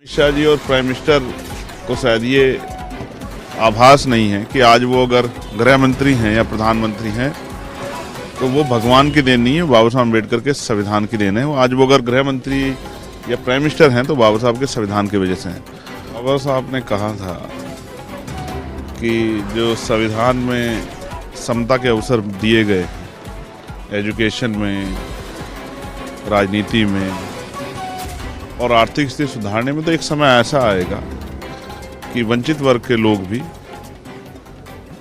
शाह जी और prime minister को शायद ये आभास नहीं है कि आज वो अगर गृह मंत्री हैं या प्रधानमंत्री हैं तो वो भगवान की देन नहीं है, बाबा साहब अम्बेडकर के संविधान की देन है। आज वो अगर गृह मंत्री या प्राइम मिनिस्टर हैं तो बाबा साहब के संविधान की वजह से हैं। बाबा साहब ने कहा था कि जो संविधान में समता के अवसर दिए गए, एजुकेशन में, राजनीति में और आर्थिक स्थिति सुधारने में, तो एक समय ऐसा आएगा कि वंचित वर्ग के लोग भी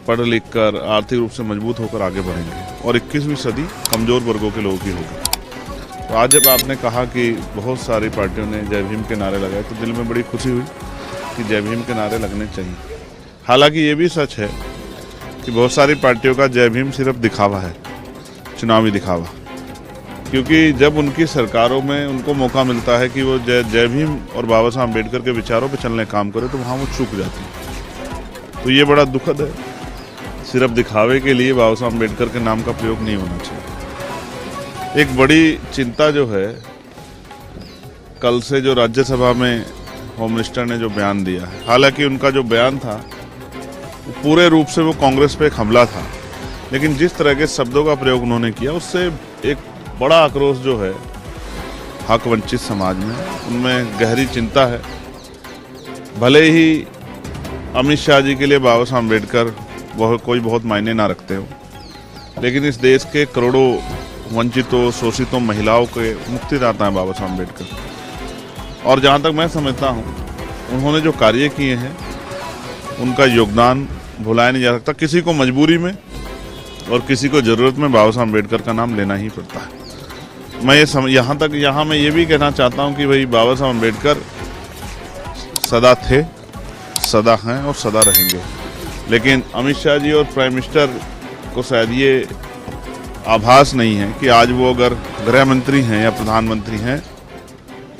पढ़ लिख कर आर्थिक रूप से मजबूत होकर आगे बढ़ेंगे और 21वीं सदी कमज़ोर वर्गों के लोगों की होगी। तो आज जब आपने कहा कि बहुत सारी पार्टियों ने जय भीम के नारे लगाए तो दिल में बड़ी खुशी हुई कि जय भीम के नारे लगने चाहिए। हालांकि ये भी सच है कि बहुत सारी पार्टियों का जय भीम सिर्फ दिखावा है, चुनावी दिखावा, क्योंकि जब उनकी सरकारों में उनको मौका मिलता है कि वो जय भीम और बाबा साहब अम्बेडकर के विचारों पर चलने काम करे तो वहाँ वो चूक जाती है। तो ये बड़ा दुखद है। सिर्फ दिखावे के लिए बाबा साहब अम्बेडकर के नाम का प्रयोग नहीं होना चाहिए। एक बड़ी चिंता जो है, कल से जो राज्यसभा में होम मिनिस्टर ने जो बयान दिया है, हालांकि उनका जो बयान था पूरे रूप से वो कांग्रेस पे एक हमला था, लेकिन जिस तरह के शब्दों का प्रयोग उन्होंने किया उससे एक बड़ा आक्रोश जो है हक वंचित समाज में, उनमें गहरी चिंता है। भले ही अमित शाह जी के लिए बाबा साहब अम्बेडकर वह कोई बहुत मायने ना रखते हो, लेकिन इस देश के करोड़ों वंचितों, शोषितों, महिलाओं के मुक्तिदाता है बाबा साहब अम्बेडकर। और जहाँ तक मैं समझता हूँ उन्होंने जो कार्य किए हैं उनका योगदान भुलाया नहीं जा सकता। किसी को मजबूरी में और किसी को ज़रूरत में बाबा साहब अम्बेडकर का नाम लेना ही पड़ता है। मैं यहाँ मैं ये भी कहना चाहता हूँ कि भाई बाबा साहब अम्बेडकर सदा थे, सदा हैं और सदा रहेंगे। लेकिन अमित शाह जी और प्राइम मिनिस्टर को शायद ये आभास नहीं है कि आज वो अगर गृह मंत्री हैं या प्रधानमंत्री हैं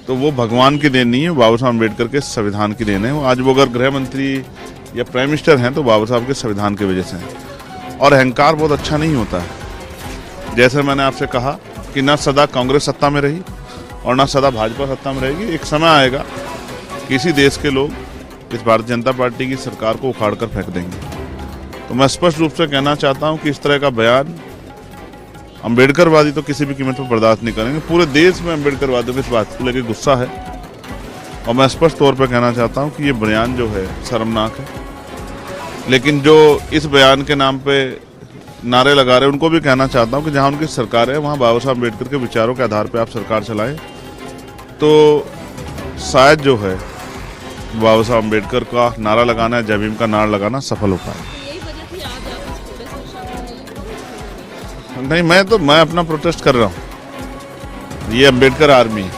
तो वो भगवान की देन नहीं है, बाबा साहब अम्बेडकर के संविधान की देन है। आज वो अगर गृह मंत्री या प्राइम मिनिस्टर हैं तो बाबा साहब के संविधान की वजह से हैं। और अहंकार बहुत अच्छा नहीं होता है। जैसे मैंने आपसे कहा कि ना सदा कांग्रेस सत्ता में रही और ना सदा भाजपा सत्ता में रहेगी। एक समय आएगा किसी देश के लोग इस भारतीय जनता पार्टी की सरकार को उखाड़ कर फेंक देंगे। तो मैं स्पष्ट रूप से कहना चाहता हूं कि इस तरह का बयान अम्बेडकरवादी तो किसी भी कीमत पर बर्दाश्त नहीं करेंगे। पूरे देश में अम्बेडकरवादियों को इस बात को लेकर गुस्सा है और मैं स्पष्ट तौर पर कहना चाहता हूं कि ये बयान जो है शर्मनाक है। लेकिन जो इस बयान के नाम पे नारे लगा रहे हैं उनको भी कहना चाहता हूं कि जहां उनकी सरकार है वहां बाबा साहब अम्बेडकर के विचारों के आधार पर आप सरकार चलाएं तो शायद जो है बाबा साहब अम्बेडकर का नारा लगाना, जय भीम का नारा लगाना सफल हो पाए। नहीं, मैं अपना प्रोटेस्ट कर रहा हूँ। ये अम्बेडकर आर्मी है।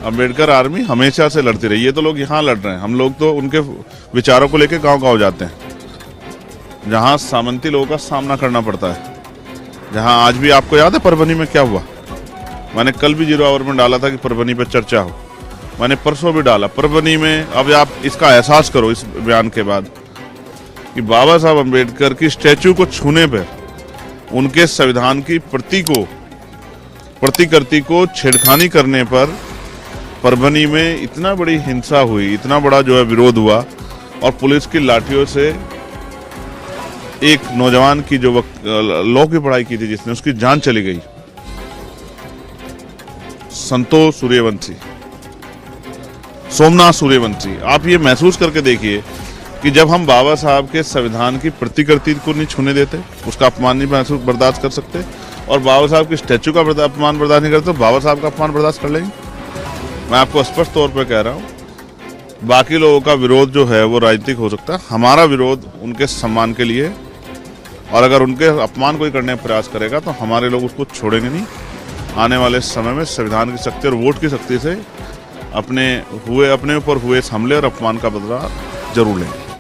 अम्बेडकर आर्मी हमेशा से लड़ती रही। ये तो लोग यहाँ लड़ रहे हैं, हम लोग तो उनके विचारों को लेकर गांव-गांव जाते हैं, जहाँ सामंती लोगों का सामना करना पड़ता है। जहाँ आज भी आपको याद है परभनी में क्या हुआ? मैंने कल भी 0 आवर में डाला था कि परभनी पर चर्चा हो। मैंने परसों भी डाला परभनी में। अब आप इसका एहसास करो इस बयान के बाद कि बाबा साहब अम्बेडकर की स्टैचू को छूने पर, उनके संविधान की प्रतिकृति को छेड़खानी करने पर परभनी में इतना बड़ी हिंसा हुई, इतना बड़ा जो है विरोध हुआ और पुलिस की लाठियों से एक नौजवान की जो लॉ की पढ़ाई की थी जिसने, उसकी जान चली गई। संतोष सूर्यवंशी, सोमनाथ सूर्यवंशी। आप ये महसूस करके देखिए कि जब हम बाबा साहब के संविधान की प्रतिकृति को नहीं छूने देते, उसका अपमान नहीं बर्दाश्त कर सकते और बाबा साहब की स्टैचू का अपमान बर्दाश्त नहीं करते, तो बाबा साहब का अपमान बर्दाश्त कर लेंगे? मैं आपको स्पष्ट तौर पर कह रहा हूँ, बाकी लोगों का विरोध जो है वो राजनीतिक हो सकता है, हमारा विरोध उनके सम्मान के लिए। और अगर उनके अपमान कोई करने का प्रयास करेगा तो हमारे लोग उसको छोड़ेंगे नहीं। आने वाले समय में संविधान की शक्ति और वोट की शक्ति से अपने ऊपर हुए इस हमले और अपमान का बदला जरूर लेंगे।